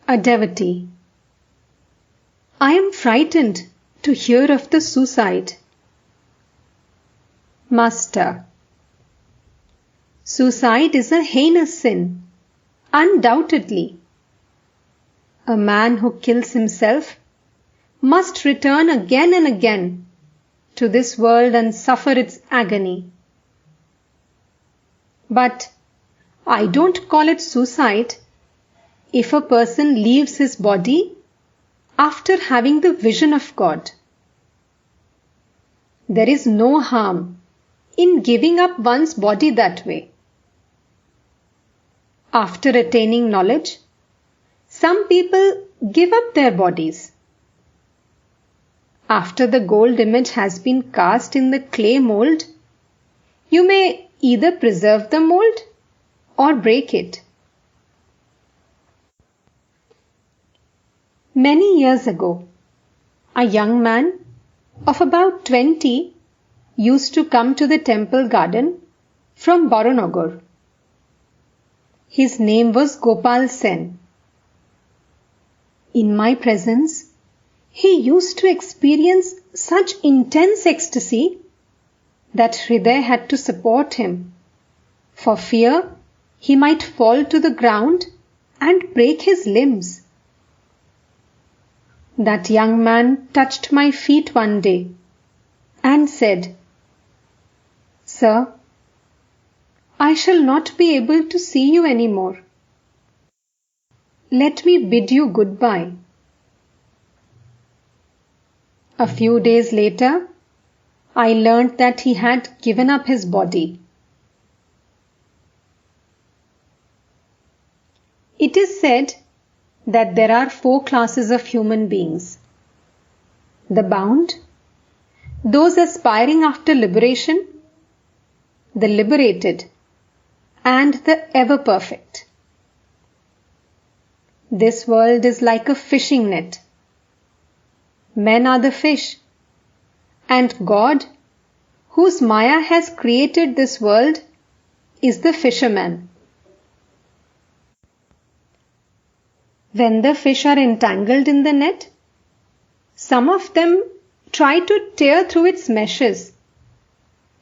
A devotee. I am frightened to hear of the suicide. Master. Suicide is a heinous sin, undoubtedly. A man who kills himself must return again and again to this world and suffer its agony. But I don't call it suicide if a person leaves his body after having the vision of God. There is no harm in giving up one's body that way. After attaining knowledge, some people give up their bodies. After the gold image has been cast in the clay mold, you may either preserve the mold or break it. Many years ago, a young man of about 20 used to come to the temple garden from Baranagar. His name was Gopal Sen. In my presence, he used to experience such intense ecstasy that Hriday had to support him, for fear he might fall to the ground and break his limbs. That young man touched my feet one day and said, "Sir, I shall not be able to see you any more. Let me bid you goodbye." A few days later, I learnt that he had given up his body. It is said that there are 4 classes of human beings: the bound, those aspiring after liberation, the liberated, and the ever perfect. This world is like a fishing net. Men are the fish, and God, whose Maya has created this world, is the fisherman. When the fish are entangled in the net, some of them try to tear through its meshes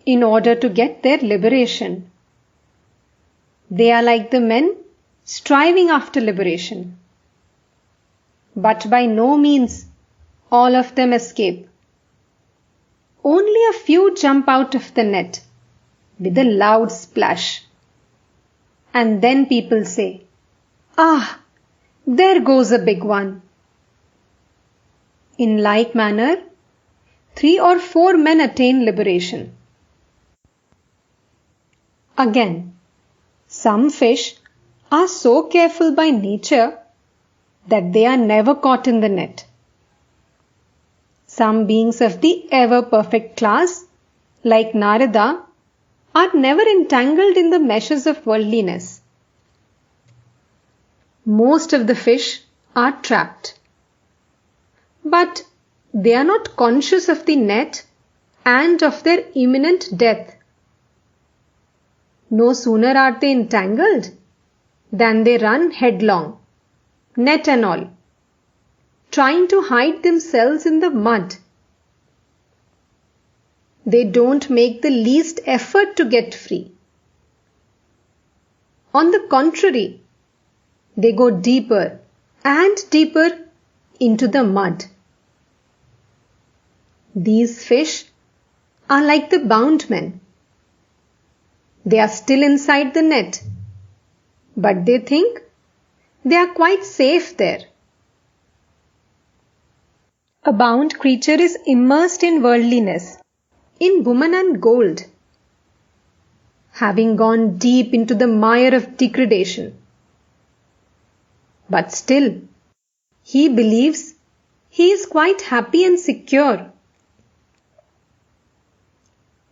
in order to get their liberation. They are like the men striving after liberation. But by no means all of them escape. Only a few jump out of the net with a loud splash. And then people say, "Ah, there goes a big one." In like manner, 3 or 4 men attain liberation. Again, some fish are so careful by nature that they are never caught in the net. Some beings of the ever-perfect class, like Narada, are never entangled in the meshes of worldliness. Most of the fish are trapped. But they are not conscious of the net and of their imminent death. No sooner are they entangled than they run headlong, net and all, trying to hide themselves in the mud. They don't make the least effort to get free. On the contrary, they go deeper and deeper into the mud. These fish are like the bound men. They are still inside the net, but they think they are quite safe there. A bound creature is immersed in worldliness, in woman and gold, having gone deep into the mire of degradation. But still, he believes he is quite happy and secure.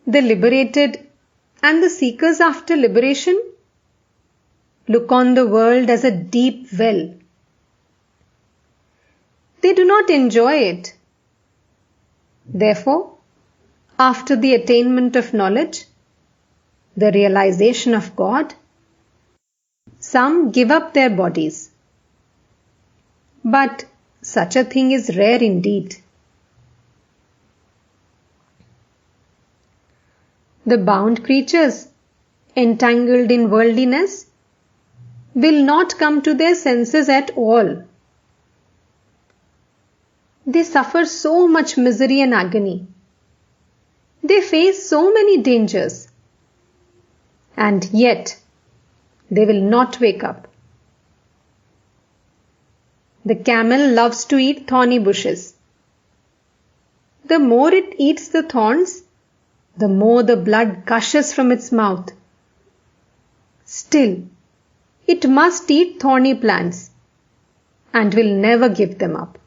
The liberated and the seekers after liberation look on the world as a deep well. They do not enjoy it. Therefore, after the attainment of knowledge, the realization of God, some give up their bodies. But such a thing is rare indeed. The bound creatures, entangled in worldliness, will not come to their senses at all. They suffer so much misery and agony. They face so many dangers. And yet, they will not wake up. The camel loves to eat thorny bushes. The more it eats the thorns, the more the blood gushes from its mouth. Still, it must eat thorny plants and will never give them up.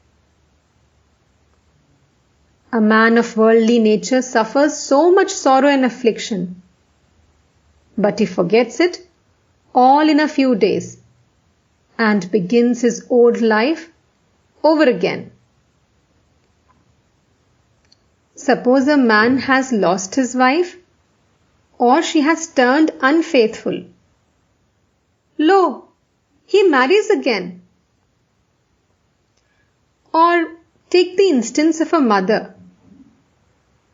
A man of worldly nature suffers so much sorrow and affliction, but he forgets it all in a few days and begins his old life over again. Suppose a man has lost his wife, or she has turned unfaithful. Lo, he marries again. Or take the instance of a mother.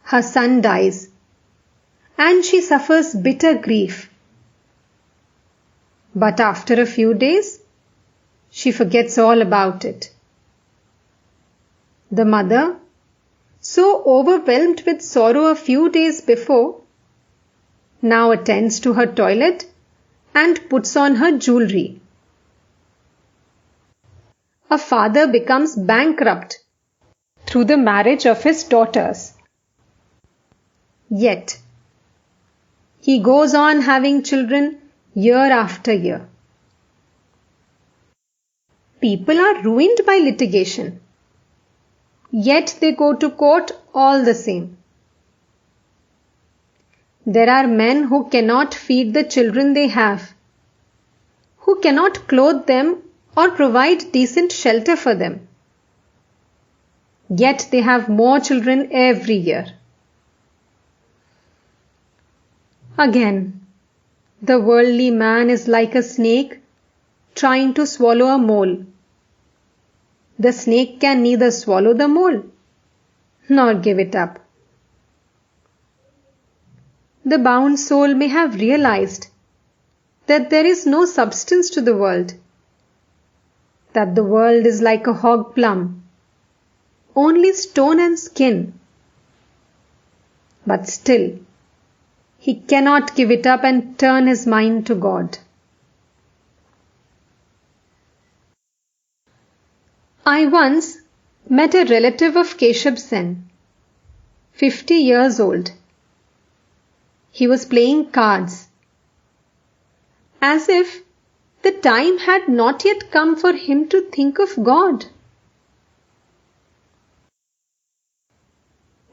Her son dies, and she suffers bitter grief. But after a few days, she forgets all about it. The mother, so overwhelmed with sorrow a few days before, now attends to her toilet and puts on her jewelry. A father becomes bankrupt through the marriage of his daughters. Yet, he goes on having children year after year. People are ruined by litigation, yet they go to court all the same. There are men who cannot feed the children they have, who cannot clothe them or provide decent shelter for them. Yet they have more children every year. Again, the worldly man is like a snake trying to swallow a mole. The snake can neither swallow the mole nor give it up. The bound soul may have realized that there is no substance to the world, that the world is like a hog plum, only stone and skin. But still, he cannot give it up and turn his mind to God. I once met a relative of Keshav Sen, 50 years old. He was playing cards, as if the time had not yet come for him to think of God.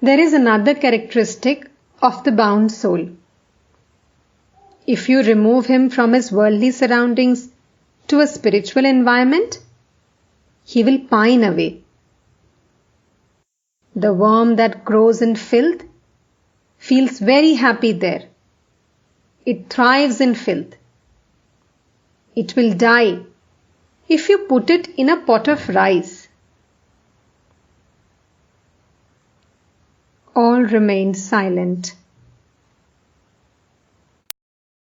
There is another characteristic of the bound soul. If you remove him from his worldly surroundings to a spiritual environment, he will pine away. The worm that grows in filth feels very happy there. It thrives in filth. It will die if you put it in a pot of rice. All remained silent.